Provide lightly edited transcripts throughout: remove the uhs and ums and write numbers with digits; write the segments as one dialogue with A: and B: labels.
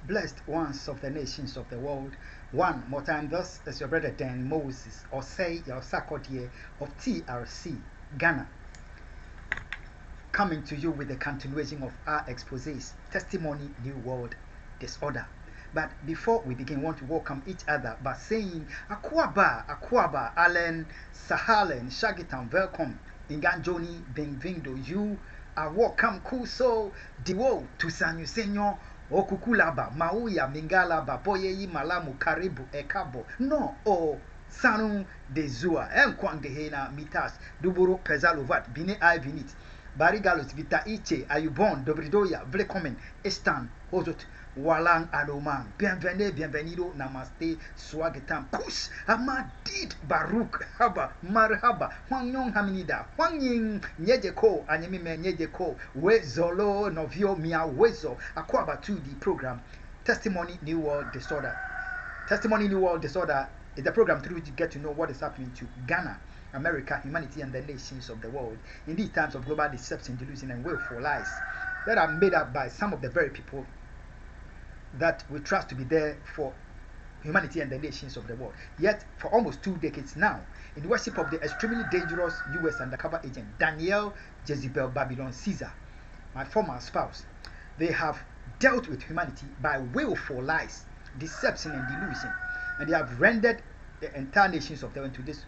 A: Blessed ones of the nations of the world. One more time, thus is your brother Dan Moses, or say your Sakodie of TRC, Ghana, coming to you with the continuation of our exposés, Testimony, New World, Disorder. But before we begin, we want to welcome each other by saying, Akwaba, Allen, Sahalen, Shagitan, welcome, Inganjoni, Benvindo, you are welcome, Kuso, Diwo, Tusanyu Senor, Okukulaba, Mauya, Mingalaba, Boye, Malamu, Karibu, Ekabo, no, Sanu de Zua, Enkwang de Hena, Mitas, Duburu, Pezalovat, Bine Ivinit, Barigalos, Vita Iche, Ayubon, Dobridoya, Vlekomen, Estan, Hozot, Walang Adoman, bienvenido, namaste, swagetam, kush, amadid, baruk, haba, marhaba, Huangyong Haminida, Huangying, Nyejeko, Anyemime Nyejeko, Wezolo, Novio, Mia Wezo, Akwaba to the program, Testimony, New World Disorder. Testimony, New World Disorder is the program through which you get to know what is happening to Ghana, America, humanity, and the nations of the world in these times of global deception, delusion, and willful lies that are made up by some of the very people that we trust to be there for humanity and the nations of the world. Yet, for almost 2 decades now, in the worship of the extremely dangerous U.S. undercover agent Daniel Jezebel Babylon Caesar, my former spouse, they have dealt with humanity by willful lies, deception, and delusion, and they have rendered the entire nations of the world into this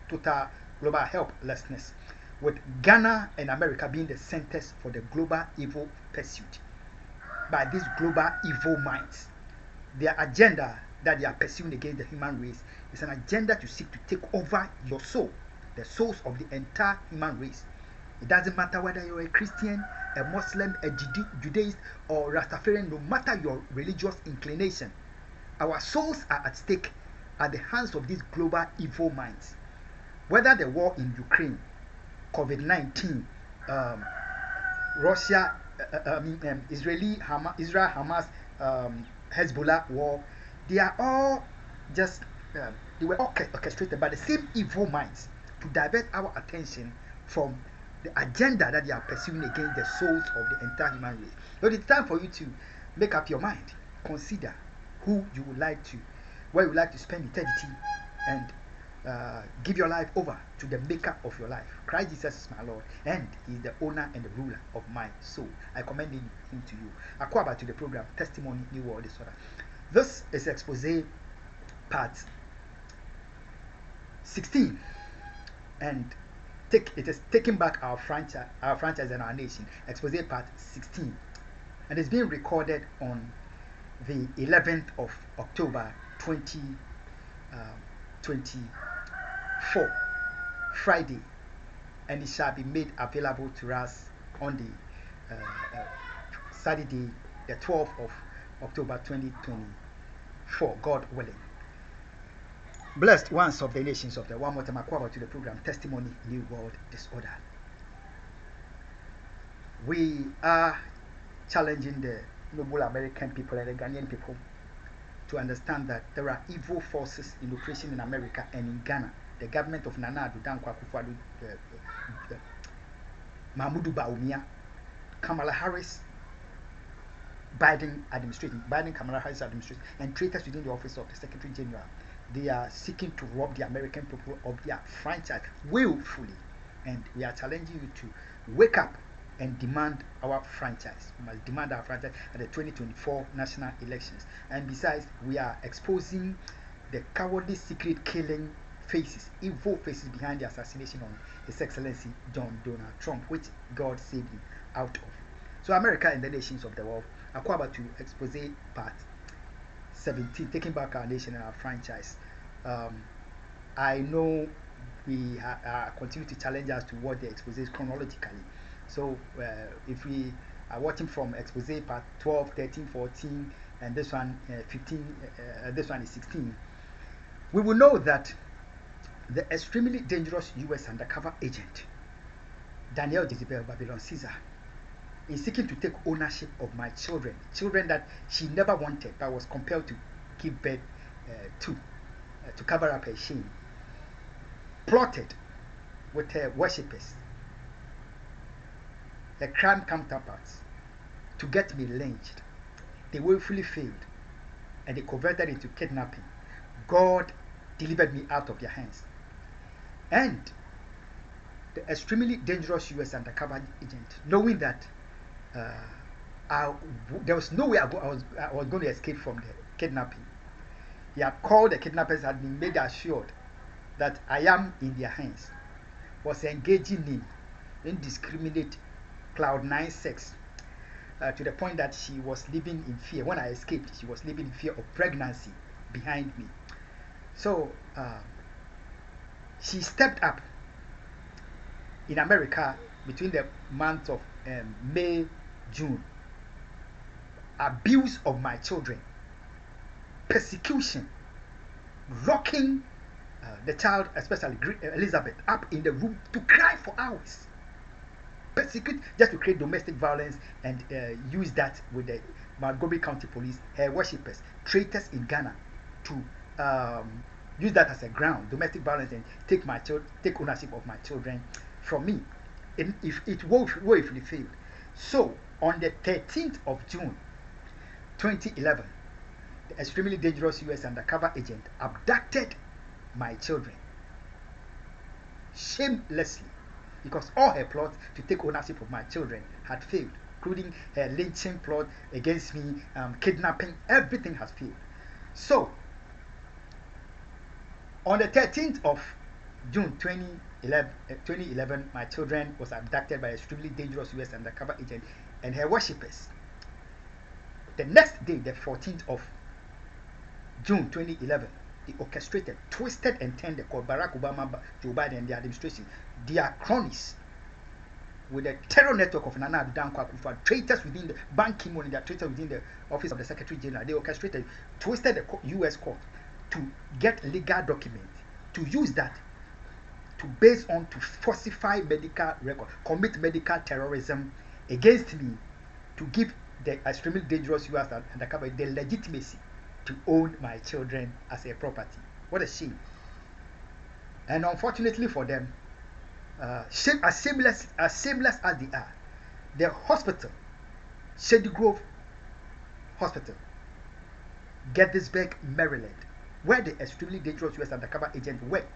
A: total global helplessness, with Ghana and America being the centers for the global evil pursuit by these global evil minds. Their agenda that they are pursuing against the human race is an agenda to seek to take over your soul, the souls of the entire human race. It doesn't matter whether you're a Christian, a Muslim, a Judaist, or Rastafarian, no matter your religious inclination. Our souls are at stake at the hands of these global evil minds. Whether the war in Ukraine, COVID-19, Russia, Israel, Hamas, Hezbollah war, they are all just, they were orchestrated by the same evil minds to divert our attention from the agenda that they are pursuing against the souls of the entire human race. So it's time for you to make up your mind, consider who you would like to, where you would like to spend eternity, and give your life over to the maker of your life. Christ Jesus is my Lord, and He is the owner and the ruler of my soul. I commend Him to you. Akwaba to the program, Testimony, New World Disorder. This is expose part 16, and it is taking back our franchise and our nation. Expose part 16, and it's being recorded on the 11th of October 2024, Friday, and it shall be made available to us on the Saturday, the 12th of October 2024, God willing. Blessed ones of the nations of the one more time, Akwaba to the program, Testimony, New World Disorder. We are challenging the noble American people and the Ghanaian people to understand that there are evil forces in operation in America and in Ghana. The government of Nana Addo Dankwa Akufo-Addo, Mahmoud Bawumia, Kamala Harris, Kamala Harris administration, and traitors within the office of the Secretary General. They are seeking to rob the American people of their franchise willfully, and we are challenging you to wake up and demand our franchise. We must demand our franchise at the 2024 national elections. And besides, we are exposing the cowardly secret killing faces, evil faces behind the assassination on His Excellency John Donald Trump, which God saved him out of. So America and the nations of the world, Akwaba to expose part 17, taking back our nation and our franchise. I know we continue to challenge us to watch the exposes chronologically. So if we are watching from expose part 12, 13, 14, and this one 15, this one is 16, we will know that the extremely dangerous U.S. undercover agent Daniel Jezebel Babylon Caesar is seeking to take ownership of my children that she never wanted but was compelled to give birth to cover up her shame, plotted with her worshippers, her crime counterparts, to get me lynched. they woefully failed and they converted into kidnapping, God delivered me out of their hands. And the extremely dangerous US undercover agent, knowing that there was no way I was going to escape from the kidnapping, he had called the kidnappers, had been made assured that I am in their hands, was engaging in indiscriminate cloud nine sex, to the point that she was living in fear. When I escaped, she was living in fear of pregnancy behind me. So she stepped up in America between the months of May, June. Abuse of my children, persecution, locking the child, especially Elizabeth, up in the room to cry for hours. Persecute just to create domestic violence and use that with the Montgomery County Police, her worshippers, traitors in Ghana, to use that as a ground, domestic violence, and take ownership of my children from me. And if it woefully failed. So on the 13th of June 2011, the extremely dangerous US undercover agent abducted my children shamelessly, because all her plots to take ownership of my children had failed, including her lynching plot against me, kidnapping, everything has failed. So on the 13th of June 2011, my children was abducted by an extremely dangerous US undercover agent and her worshippers. The next day, the 14th of June 2011, they orchestrated, twisted and turned the Barack Obama, Joe Biden and the administration, their cronies, with the terror network of Nana Addo Dankwa Akufo-Addo, traitors within the Ban Ki-moon and their traitors within the office of the Secretary General. They orchestrated, twisted the US court to get legal documents, to use that to base on to falsify medical record, commit medical terrorism against me, to give the extremely dangerous US undercover the legitimacy to own my children as a property. What a shame. And unfortunately for them, as shameless as they are, the hospital, Shady Grove Hospital, Gettysburg, Maryland, where the extremely dangerous US undercover agent worked,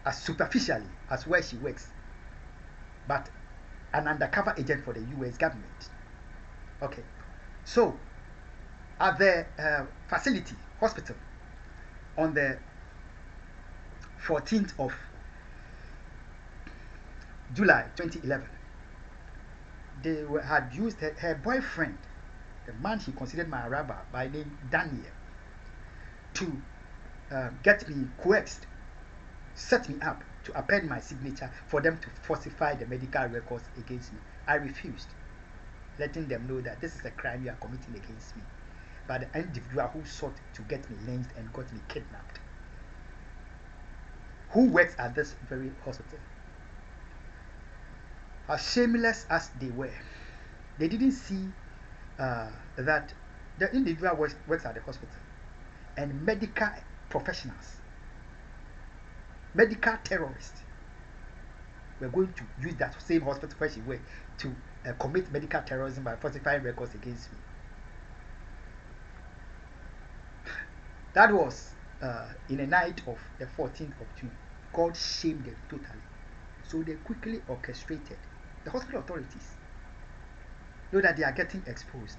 A: as superficially as where she works, but an undercover agent for the US government. Okay, so at the facility, hospital, on the 14th of July 2011, they had used her boyfriend, the man she considered my rabbi by name Daniel, to get me coerced, set me up to append my signature for them to falsify the medical records against me. I refused, letting them know that this is a crime you are committing against me, by the individual who sought to get me lynched and got me kidnapped, who works at this very hospital. As shameless as they were, they didn't see that the individual works at the hospital, and medical professionals, medical terrorists, were going to use that same hospital where she worked to commit medical terrorism by falsifying records against me. That was in the night of the 14th of June. God shamed them totally. So they quickly orchestrated. The hospital authorities know that they are getting exposed.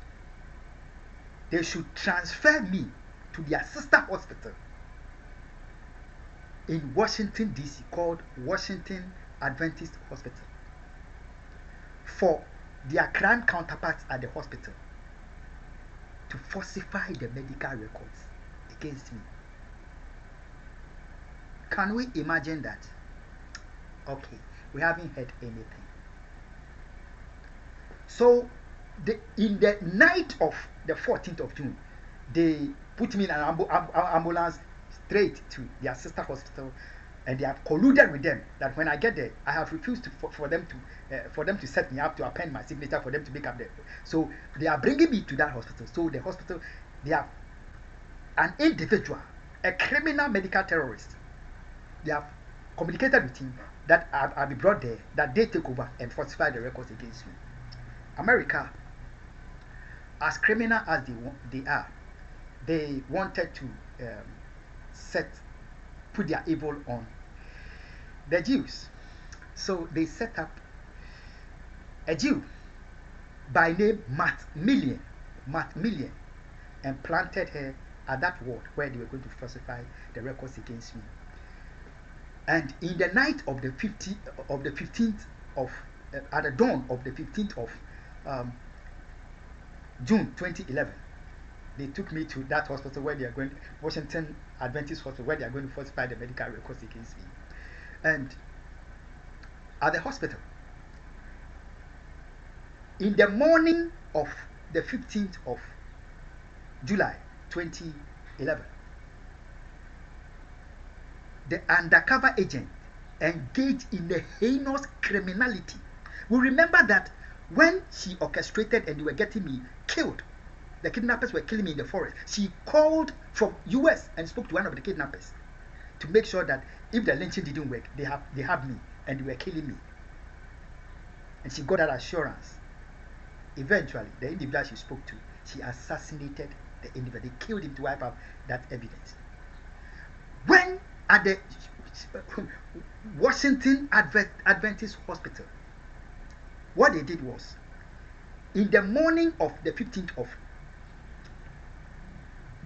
A: They should transfer me to their sister hospital in Washington, D.C., called Washington Adventist Hospital, for their crime counterparts at the hospital to falsify the medical records against me. Can we imagine that? Okay, we haven't heard anything. So, in the night of the 14th of June, they put me in an ambulance straight to their sister hospital, and they have colluded with them that when I get there, I have refused for them to set me up, to append my signature, for them to make up the. So they are bringing me to that hospital. So the hospital, they have an individual, a criminal medical terrorist. They have communicated with him that I'll be brought there, that they take over and falsify the records against me. America as criminal as they are, they wanted to set put their evil on the Jews. So they set up a Jew by name Matt Million, and planted her at that ward where they were going to falsify the records against me. And in the night of the 15th of at the dawn of the 15th of June 2011, they took me to that hospital where they are going, Washington Adventist Hospital, where they are going to falsify the medical records against me. And at the hospital, in the morning of the 15th of July 2011, the undercover agent engaged in a heinous criminality. We remember that when she orchestrated and they were getting me killed, the kidnappers were killing me in the forest, she called from US and spoke to one of the kidnappers to make sure that if the lynching didn't work, they had me and they were killing me. And she got that assurance. Eventually, the individual she spoke to, she assassinated the individual. They killed him to wipe out that evidence. When at the Washington Adventist Hospital, what they did was, in the morning of the 15th of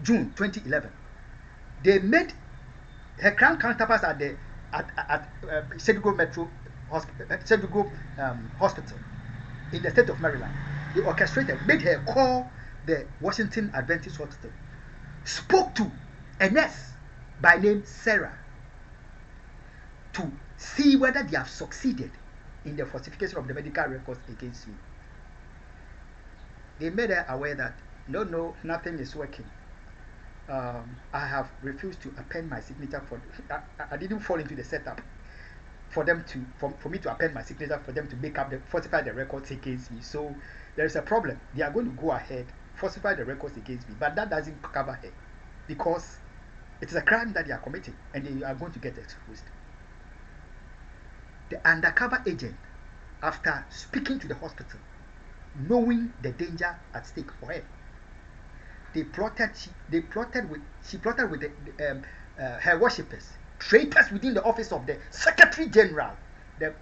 A: June 2011, they made her crime counterparts at the Sedgwick Metro Hospital in the state of Maryland. They orchestrated, made her call the Washington Adventist Hospital, spoke to a nurse by name Sarah to see whether they have succeeded in the falsification of the medical records against me. They made her aware that no, nothing is working. I have refused to append my signature for. I didn't fall into the setup for them to for me to append my signature for them to make up falsify the records against me. So there is a problem. They are going to go ahead falsify the records against me, but that doesn't cover her because it is a crime that they are committing and they are going to get exposed. The undercover agent, after speaking to the hospital, knowing the danger at stake for her, she plotted with her worshippers, traitors within the office of the Secretary General, the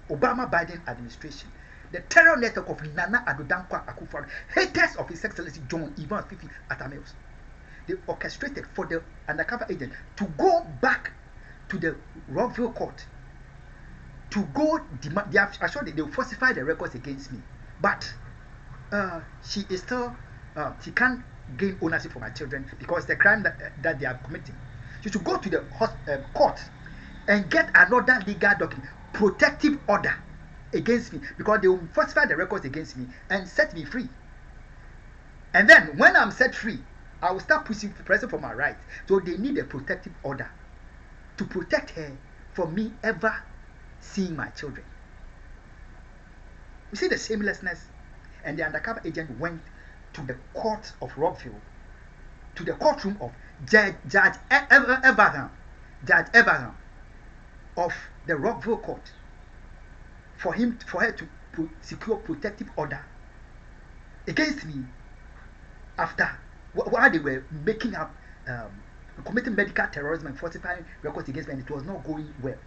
A: Obama Biden administration, the terror network of Nana Addo Dankwa Akufo-Addo, haters of His Excellency John Ivan Fifi Atameos. They orchestrated for the undercover agent to go back to the Rockville court to go demand. They have assured that they will falsify the records against me, but she is still she can't gain ownership for my children because the crime that they are committing. She should go to the court and get another legal document, protective order against me, because they will falsify the records against me and set me free. And then when I'm set free, I will start pressing for my rights. So they need a protective order to protect her from me ever seeing my children. You see the shamelessness? And the undercover agent went to the court of Rockville, to the courtroom of Judge Everham of the Rockville court for her to secure protective order against me after while they were making up committing medical terrorism and falsifying records against me, and it was not going well.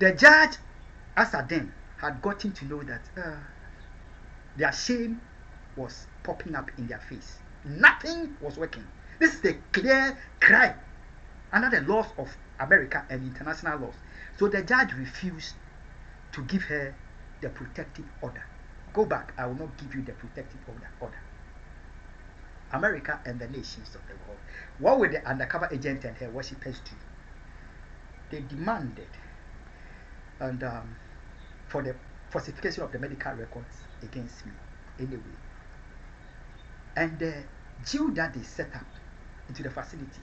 A: The judge, as at then, had gotten to know that their shame was popping up in their face. Nothing was working. This is a clear crime under the laws of America and international laws. So the judge refused to give her the protective order. Go back, I will not give you the protective order. America and the nations of the world. What would the undercover agent and her worshippers do? They demanded and for the falsification of the medical records against me anyway. And the Jew that they set up into the facility,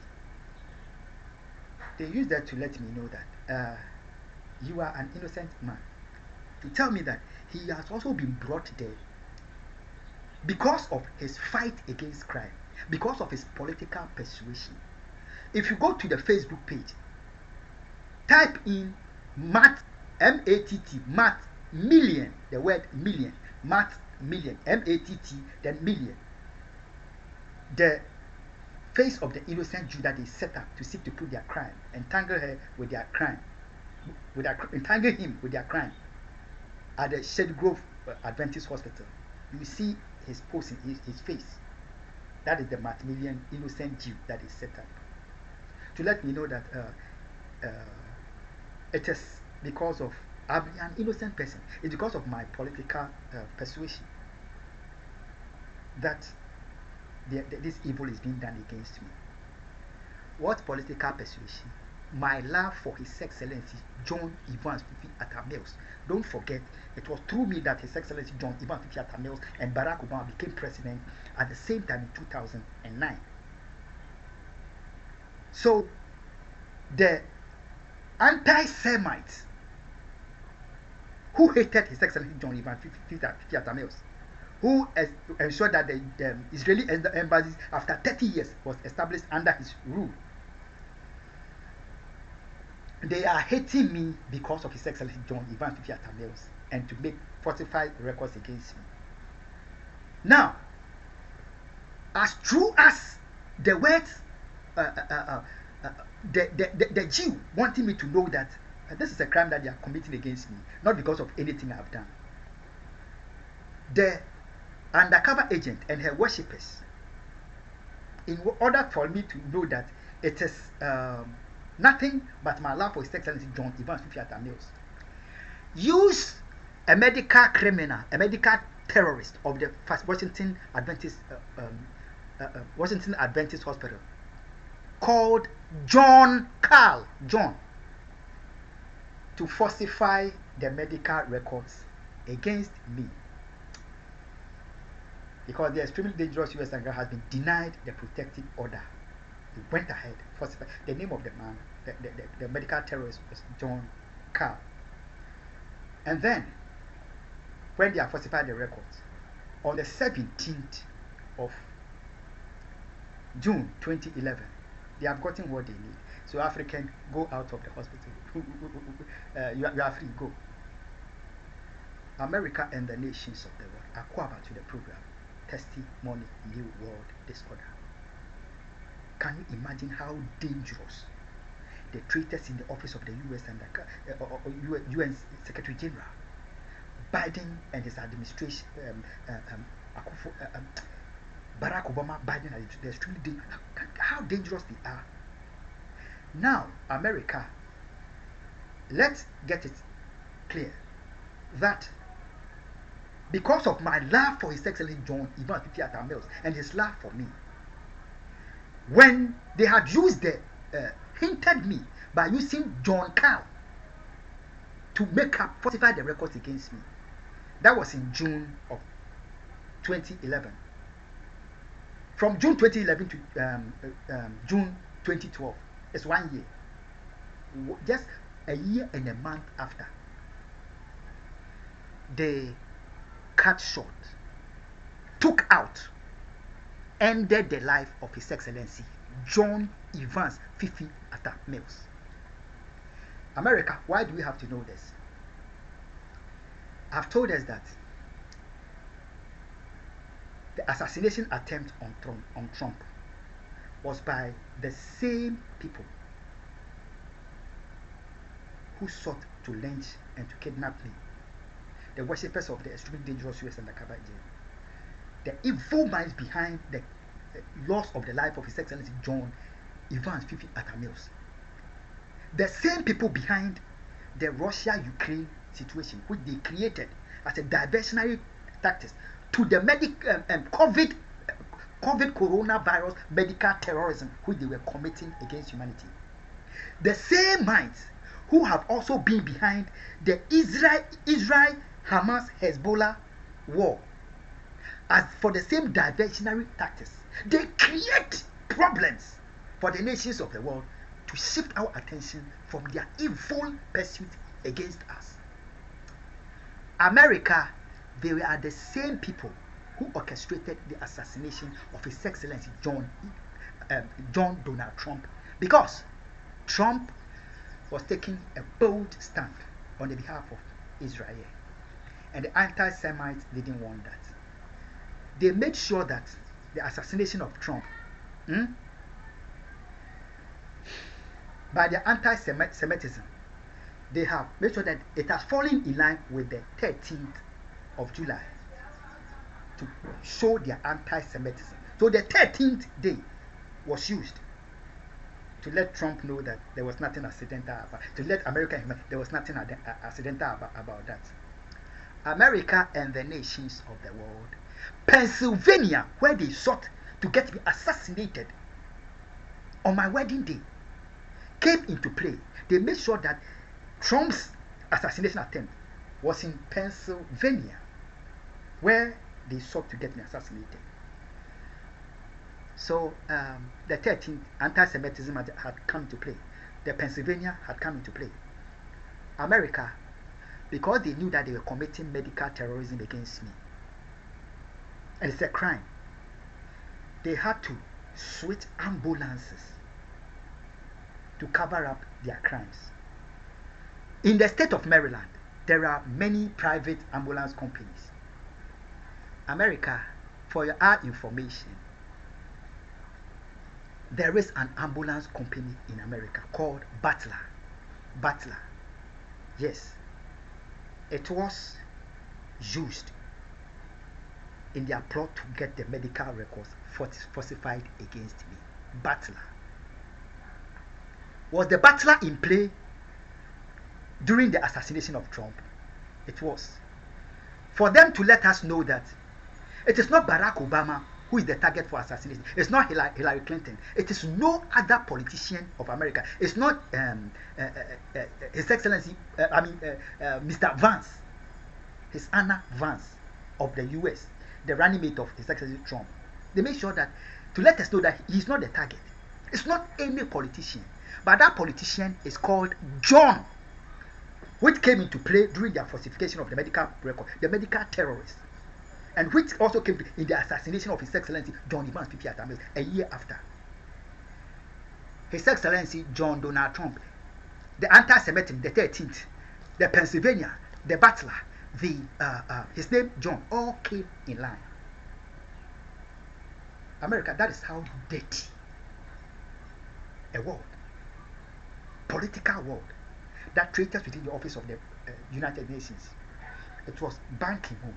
A: they used that to let me know that you are an innocent man. To tell me that he has also been brought there because of his fight against crime, because of his political persuasion. If you go to the Facebook page, type in Matt, M-A-T-T, Matt million, the word million, mat million, M-A-T-T, then million, the face of the innocent Jew that they set up to seek to prove their crime, entangle her with their crime, entangle him with their crime at the Shady Grove Adventist Hospital. You see his pose in his face. That is the million innocent Jew that is set up to let me know that it is because of I'm an innocent person. It's because of my political persuasion that this evil is being done against me. What political persuasion? My love for His Excellency John Evans Fifi Atta Mills. Don't forget, it was through me that His Excellency John Evans Fifi Atta Mills and Barack Obama became president at the same time in 2009. So, the anti-Semites who hated His Excellency John Evans Fifi Atta Mills, who ensured that the Israeli embassy after 30 years was established under his rule, they are hating me because of His Excellency John Evans Fifi Atta Mills and to make falsified records against me. Now, as true as the words, the Jew wanting me to know that this is a crime that they are committing against me, not because of anything I've done. The undercover agent and her worshippers, in order for me to know that it is nothing but my love for His Excellency John Evans Fifi Atta Mills, use a medical criminal, a medical terrorist of the Washington Adventist Hospital called John Carl John to falsify the medical records against me, because the extremely dangerous U.S. Anger has been denied the protective order. He went ahead, falsified. The name of the man, the medical terrorist, was John Carl. And then, when they have falsified the records, on the 17th of June 2011, they have gotten what they need. So African, go out of the hospital. You are free, go. America and the nations of the world acquire to the program Testimony New World Disorder. Can you imagine how dangerous the traitors in the office of the U.S. and the UN Secretary General, Biden and his administration, Barack Obama, Biden, they're extremely dangerous. How dangerous they are. Now, America, let's get it clear that because of my love for His Excellency John Evans Fifi Atta Mills and his love for me, when they had used hinted me by using John Carl to falsify the records against me, that was in June of 2011. From June 2011 to June 2012, it's 1 year. Just a year and a month after, they cut short, took out, ended the life of His Excellency John Evans Fifi Atta Mills. America, why do we have to know this? I've told us that the assassination attempt on Trump was by the same people who sought to lynch and to kidnap me, the worshippers of the extremely dangerous U.S. undercover agent, the evil minds behind the loss of the life of His Excellency John Evans Fifi Atta Mills, the same people behind the Russia-Ukraine situation, which they created as a diversionary tactic to the COVID coronavirus medical terrorism which they were committing against humanity. The same minds who have also been behind the Israel Hamas Hezbollah war, as for the same diversionary tactics, they create problems for the nations of the world to shift our attention from their evil pursuit against us. America, they are the same people who orchestrated the assassination of His Excellency John Donald Trump, because Trump was taking a bold stand on the behalf of Israel. And the anti-Semites didn't want that. They made sure that the assassination of Trump, by the anti-Semitism, they have made sure that it has fallen in line with the 13th of July to show their anti-Semitism. So the 13th day was used to let Trump know that there was nothing accidental about, to let America know there was nothing accidental about that. America and the nations of the world, Pennsylvania, where they sought to get me assassinated on my wedding day, came into play. They made sure that Trump's assassination attempt was in Pennsylvania, where they sought to get me assassinated. So the 13th, anti-Semitism had come to play. The Pennsylvania had come into play. America, because they knew that they were committing medical terrorism against me, and it's a crime, they had to switch ambulances to cover up their crimes. In the state of Maryland, there are many private ambulance companies. America, for our information, there is an ambulance company in America called Butler. Butler. Yes. It was used in their plot to get the medical records falsified against me. Butler. Was the Butler in play during the assassination of Trump? It was. For them to let us know that it is not Barack Obama who is the target for assassination. It's not Hillary Clinton. It is no other politician of America. It's not His Excellency, Mr. Vance, His Honor Vance of the US, the running mate of His Excellency Trump. They make sure that to let us know that he's not the target. It's not any politician, but that politician is called John, which came into play during the falsification of the medical record, the medical terrorist, and which also came in the assassination of His Excellency John Evans P.P. Atamils a year after. His Excellency John Donald Trump, the anti-Semitic, the 13th, the Pennsylvania, the Butler, his name John, all came in line. America, that is how dirty a world, political world, that traitors within the office of the United Nations. It was Ban Ki-moon,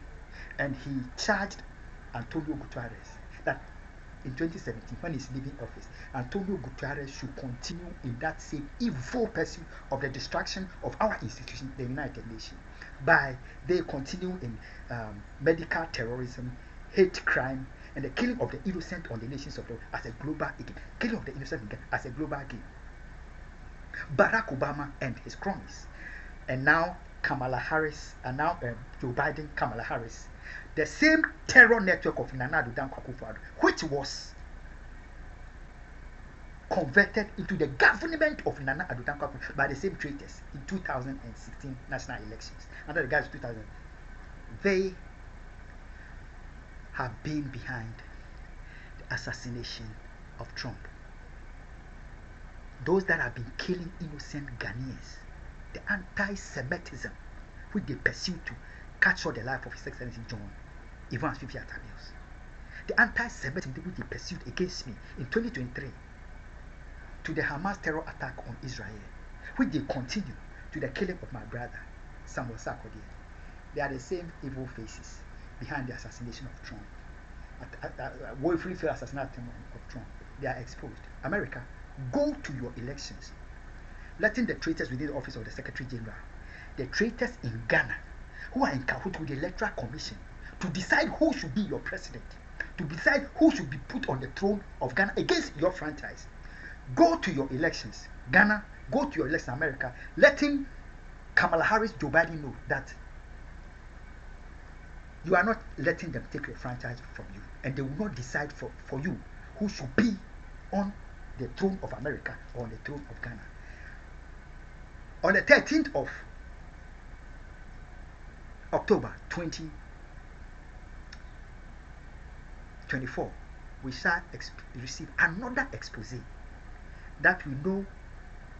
A: and he charged Antonio Guterres that in 2017, when he's leaving office, Antonio Guterres should continue in that same evil pursuit of the destruction of our institution, the United Nations, by they continue in medical terrorism, hate crime, and the killing of the innocent on the nations of the world as a global game. Killing of the innocent as a global game. Barack Obama and his cronies, and now Kamala Harris, and now Joe Biden, Kamala Harris, the same terror network of Nana Addo Dankwa Akufo-Addo, which was converted into the government of Nana Addo Dankwa Akufo-Addo by the same traitors in 2016 national elections. Under the guise of 2000, they have been behind the assassination of Trump. Those that have been killing innocent Ghanaians, the anti-Semitism which they pursued to cut short the life of His Excellency John Evans P.P. Atamils, the anti-Semitism which they pursued against me in 2023, to the Hamas terror attack on Israel, which they continue to the killing of my brother Samuel Sarkodie. They are the same evil faces behind the assassination of Trump, woefully failed assassination of Trump. They are exposed. America, go to your elections, letting the traitors within the office of the Secretary General, the traitors in Ghana, who are in cahoots with the Electoral Commission, to decide who should be your president, to decide who should be put on the throne of Ghana against your franchise. Go to your elections, Ghana. Go to your elections, America, letting Kamala Harris, Joe Biden know that you are not letting them take your franchise from you, and they will not decide for you who should be on the throne of America or on the throne of Ghana. On the 13th of October 2024, we shall receive another expose that we know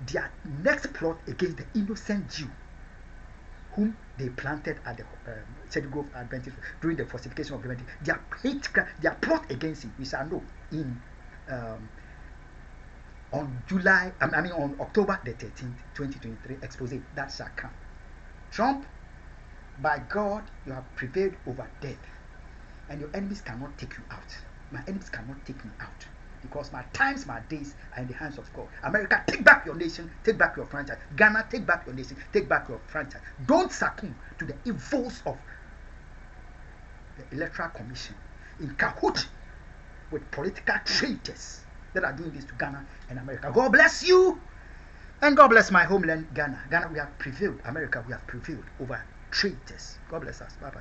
A: their next plot against the innocent Jew whom they planted at the Cherry Grove Adventist during the falsification of the event. Their hate, their plot against him, we shall know in on on October the 13th, 2023 expose that shall come. Trump, by God, you have prevailed over death, and your enemies cannot take you out. My enemies cannot take me out, because my times, my days are in the hands of God. America, take back your nation, take back your franchise. Ghana, take back your nation, take back your franchise. Don't succumb to the evils of the Electoral Commission in cahoot with political traitors that are doing this to Ghana and America. God bless you, and God bless my homeland, Ghana. Ghana, we have prevailed. America, we have prevailed over traitors. God bless us. Bye-bye.